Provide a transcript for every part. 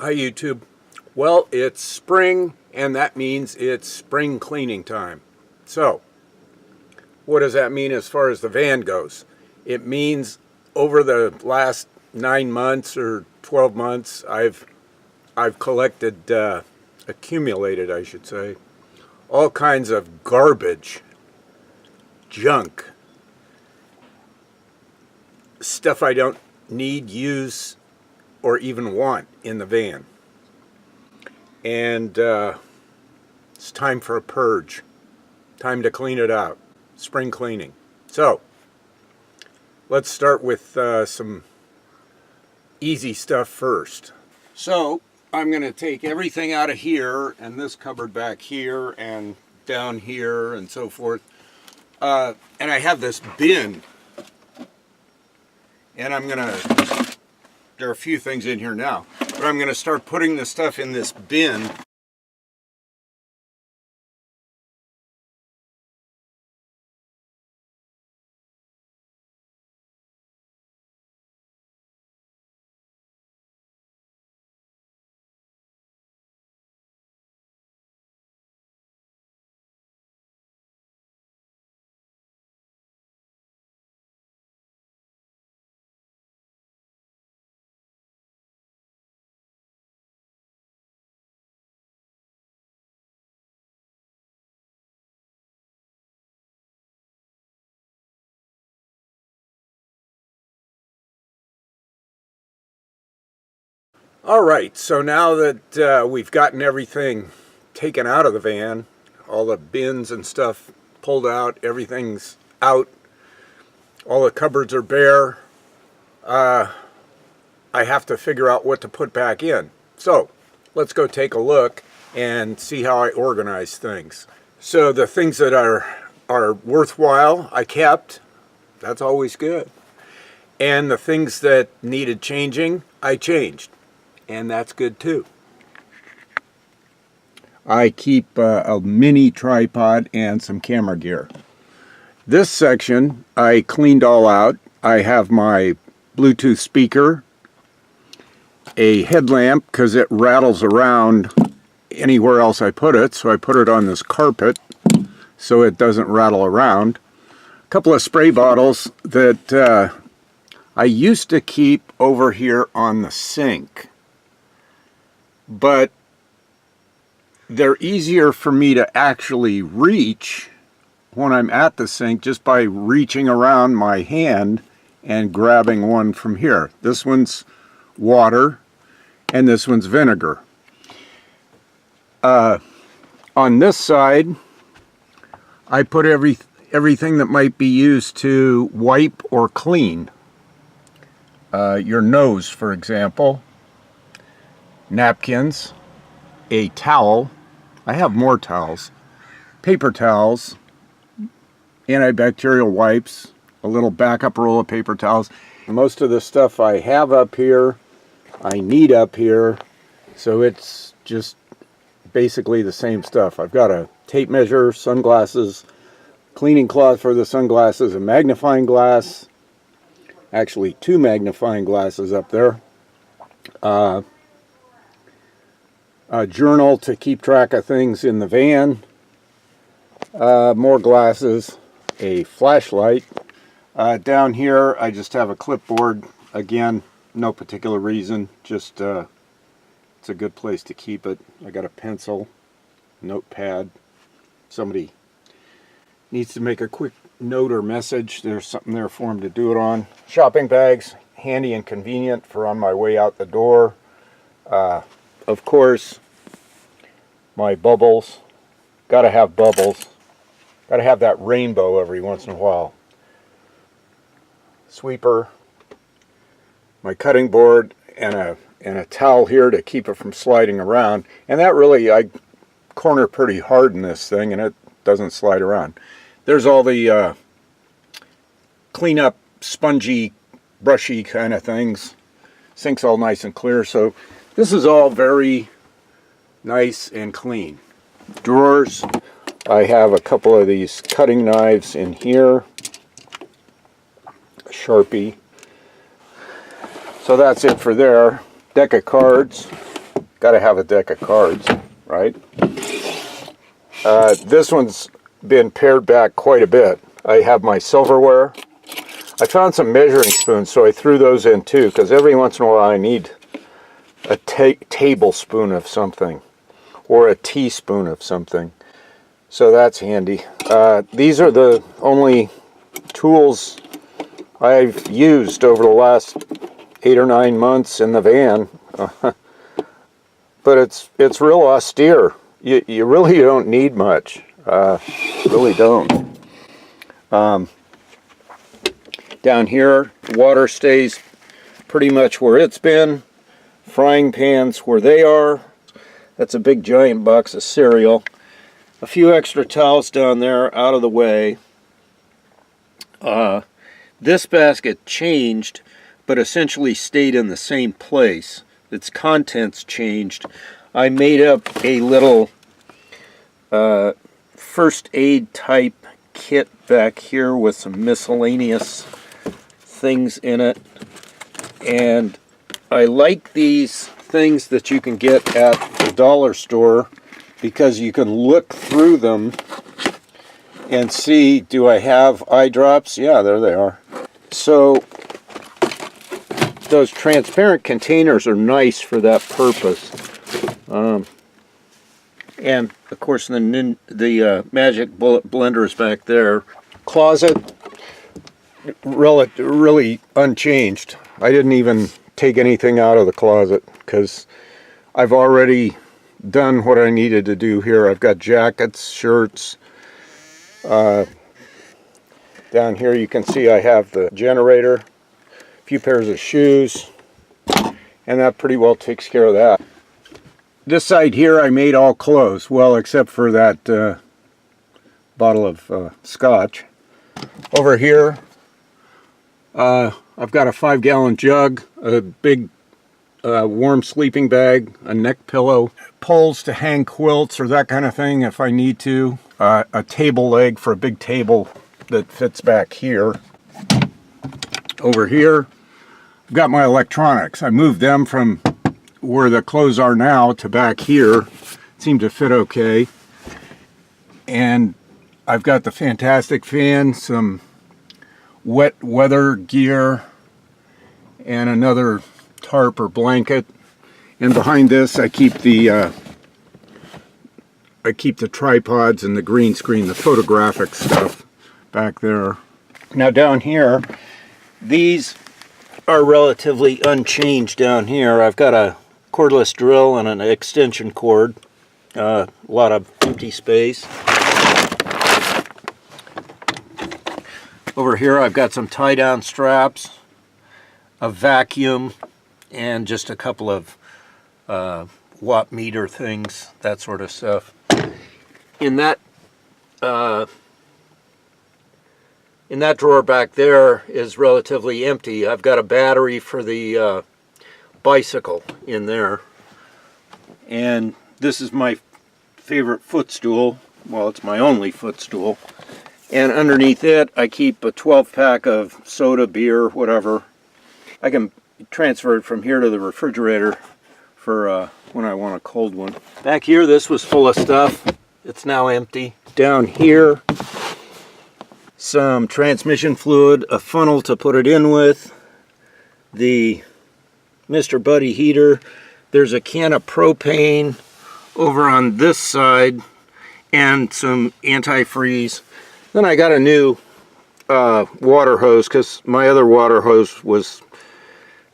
Hi YouTube. Well, it's spring and that means it's spring cleaning time. So, what does that mean as far as the van goes? It means over the last 9 months or 12 months, I've collected, accumulated, I should say, all kinds of garbage, junk, stuff I don't need, use, or even want in the van. And it's time for a purge. Time to clean it out. Spring cleaning. So, let's start with some easy stuff first. So, I'm going to take everything out of here, and this cupboard back here, and down here, and so forth. And I have this bin. And I'm going to, there are a few things in here now, but I'm going to start putting the stuff in this bin. All right, so now that we've gotten everything taken out of the van, all the bins and stuff pulled out, everything's out, all the cupboards are bare, I have to figure out what to put back in. So let's go take a look and see how I organize things. So the things that are worthwhile, I kept. That's always good. And the things that needed changing, I changed. And that's good too. I keep a mini tripod and some camera gear. This section I cleaned all out. I have my Bluetooth speaker, a headlamp because it rattles around anywhere else I put it, so I put it on this carpet so it doesn't rattle around. A couple of spray bottles that I used to keep over here on the sink, but they're easier for me to actually reach when I'm at the sink just by reaching around my hand and grabbing one from here. This one's water and this one's vinegar. On this side, I put everything that might be used to wipe or clean. Your nose, for example. Napkins, a towel, I have more towels, paper towels, antibacterial wipes, a little backup roll of paper towels. Most of the stuff I have up here, I need up here, so it's just basically the same stuff. I've got a tape measure, sunglasses, cleaning cloth for the sunglasses, a magnifying glass, actually 2 magnifying glasses up there. A journal to keep track of things in the van, more glasses, a flashlight. Down here I just have a clipboard, again, no particular reason, just it's a good place to keep it. I got a pencil, notepad. Somebody needs to make a quick note or message, there's something there for them to do it on. Shopping bags, handy and convenient for on my way out the door. Of course, my bubbles. Gotta have bubbles. Gotta have that rainbow every once in a while. Sweeper. My cutting board and a towel here to keep it from sliding around. And that really, I corner pretty hard in this thing and it doesn't slide around. There's all the clean up, spongy, brushy kind of things. Sink's all nice and clear, so this is all very nice and clean. Drawers, I have a couple of these cutting knives in here, a Sharpie. So that's it for there. Deck of cards, got to have a deck of cards, right? This one's been pared back quite a bit. I have my silverware. I found some measuring spoons, so I threw those in too, because every once in a while I need a tablespoon of something, or a teaspoon of something. So that's handy. These are the only tools I've used over the last 8 or 9 months in the van. But it's real austere. You really don't need much. Really don't. Down here, water stays pretty much where it's been. Frying pans where they are. That's a big giant box of cereal. A few extra towels down there out of the way. This basket changed, but essentially stayed in the same place. Its contents changed. I made up a little first aid type kit back here with some miscellaneous things in it. And I like these things that you can get at the dollar store because you can look through them and see, do I have eye drops? Yeah, there they are. So those transparent containers are nice for that purpose. And of course the Magic Bullet blender is back there. Closet, really unchanged. I didn't even take anything out of the closet because I've already done what I needed to do here. I've got jackets, shirts. Down here you can see I have the generator, a few pairs of shoes, and that pretty well takes care of that. This side here I made all clothes, well, except for that bottle of scotch. Over here I've got a 5-gallon jug, a big warm sleeping bag, a neck pillow, poles to hang quilts or that kind of thing if I need to, a table leg for a big table that fits back here. Over here I've got my electronics. I moved them from where the clothes are now to back here. Seem to fit okay. And I've got the Fantastic fan, some wet weather gear, and another tarp or blanket. And behind this I keep the tripods and the green screen, the photographic stuff back there. Now down here, these are relatively unchanged down here. I've got a cordless drill and an extension cord. A lot of empty space. Over here I've got some tie-down straps, a vacuum, and just a couple of watt meter things, that sort of stuff. In that drawer back there is relatively empty. I've got a battery for the bicycle in there. And this is my favorite footstool. Well, it's my only footstool. And underneath it, I keep a 12-pack of soda, beer, whatever. I can transfer it from here to the refrigerator for when I want a cold one. Back here, this was full of stuff. It's now empty. Down here, some transmission fluid, a funnel to put it in with, the Mr. Buddy heater. There's a can of propane over on this side and some antifreeze. Then I got a new water hose because my other water hose was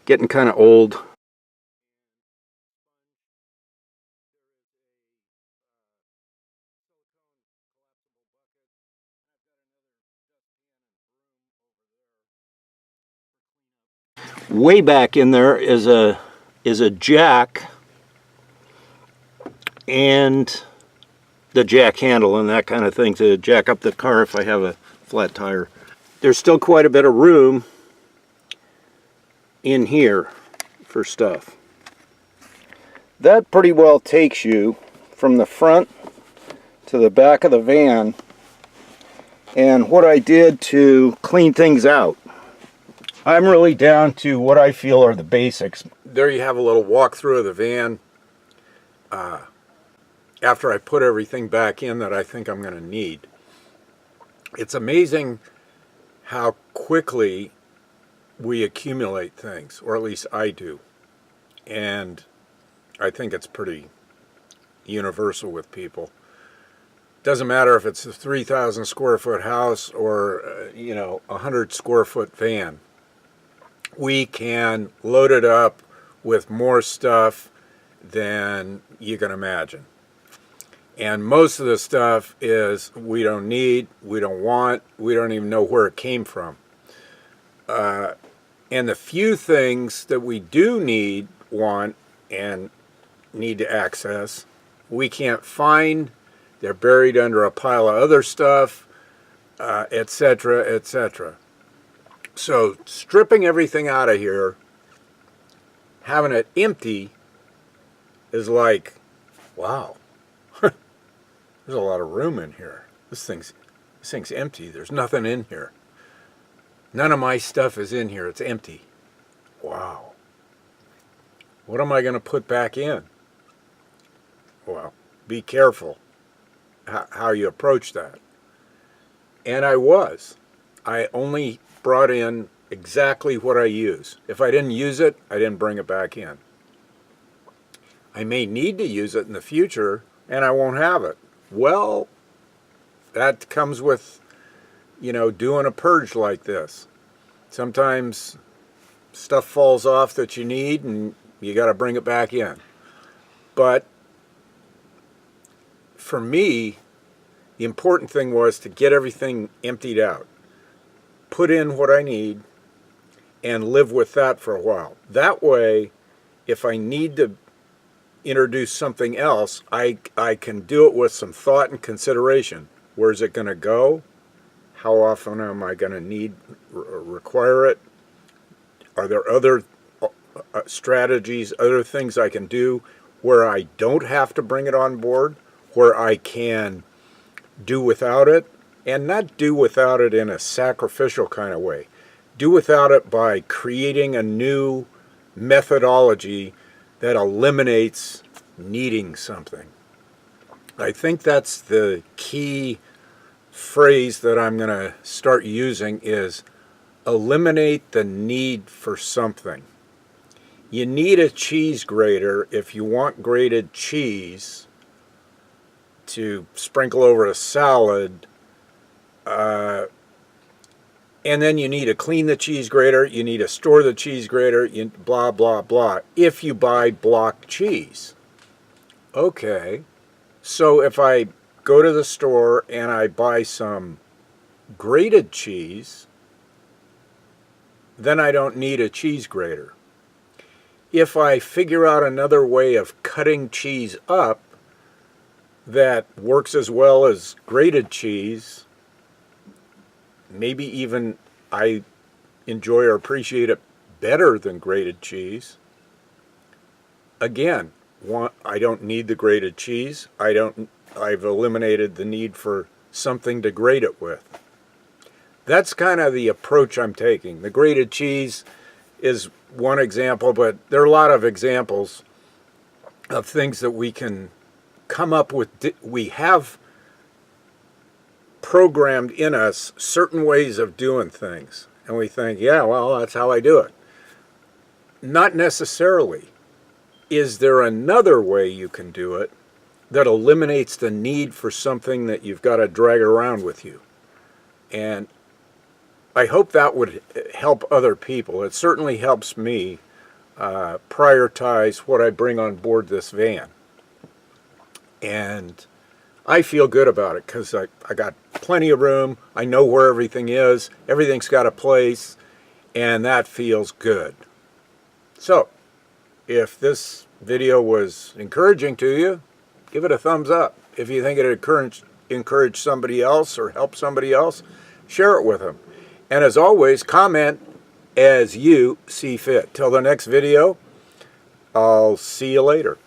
getting kind of old. Way back in there is a jack and the jack handle and that kind of thing to jack up the car if I have a flat tire. There's still quite a bit of room in here for stuff. That pretty well takes you from the front to the back of the van. And what I did to clean things out, I'm really down to what I feel are the basics. There you have a little walkthrough of the van. after I put everything back in that I think I'm going to need. It's amazing how quickly we accumulate things, or at least I do. And I think it's pretty universal with people. Doesn't matter if it's a 3,000 square foot house or, a 100 square foot van. We can load it up with more stuff than you can imagine. And most of the stuff is we don't need, we don't want, we don't even know where it came from. And the few things that we do need, want, and need to access, we can't find. They're buried under a pile of other stuff, etc., etc. So stripping everything out of here, having it empty, is like, wow, there's a lot of room in here. This thing's empty. There's nothing in here. None of my stuff is in here. It's empty. Wow. What am I going to put back in? Well, be careful how you approach that. And I only brought in exactly what I use. If I didn't use it, I didn't bring it back in. I may need to use it in the future, and I won't have it. Well, that comes with, doing a purge like this. Sometimes stuff falls off that you need, and you got to bring it back in. But for me, the important thing was to get everything emptied out, put in what I need, and live with that for a while. That way, if I need to introduce something else, I can do it with some thought and consideration. Where's it going to go? How often am I going to require it? Are there other strategies, other things I can do where I don't have to bring it on board, where I can do without it, and not do without it in a sacrificial kind of way. Do without it by creating a new methodology that eliminates needing something. I think that's the key phrase that I'm going to start using is eliminate the need for something. You need a cheese grater if you want grated cheese to sprinkle over a salad, and then you need to clean the cheese grater, you need to store the cheese grater, blah, blah, blah, if you buy block cheese. Okay, so if I go to the store and I buy some grated cheese, then I don't need a cheese grater. If I figure out another way of cutting cheese up that works as well as grated cheese, maybe even I enjoy or appreciate it better than grated cheese. Again, I don't need the grated cheese. I've eliminated the need for something to grate it with. That's kind of the approach I'm taking. The grated cheese is one example, but there are a lot of examples of things that we can come up with. We have programmed in us certain ways of doing things, and we think, yeah, well, that's how I do it. Not necessarily. Is there another way you can do it that eliminates the need for something that you've got to drag around with you? And I hope that would help other people. It certainly helps me prioritize what I bring on board this van. And I feel good about it because I got plenty of room. I know where everything is. Everything's got a place, and that feels good. So, if this video was encouraging to you, give it a thumbs up. If you think it encourage somebody else or help somebody else, share it with them. And as always, comment as you see fit. Till the next video, I'll see you later.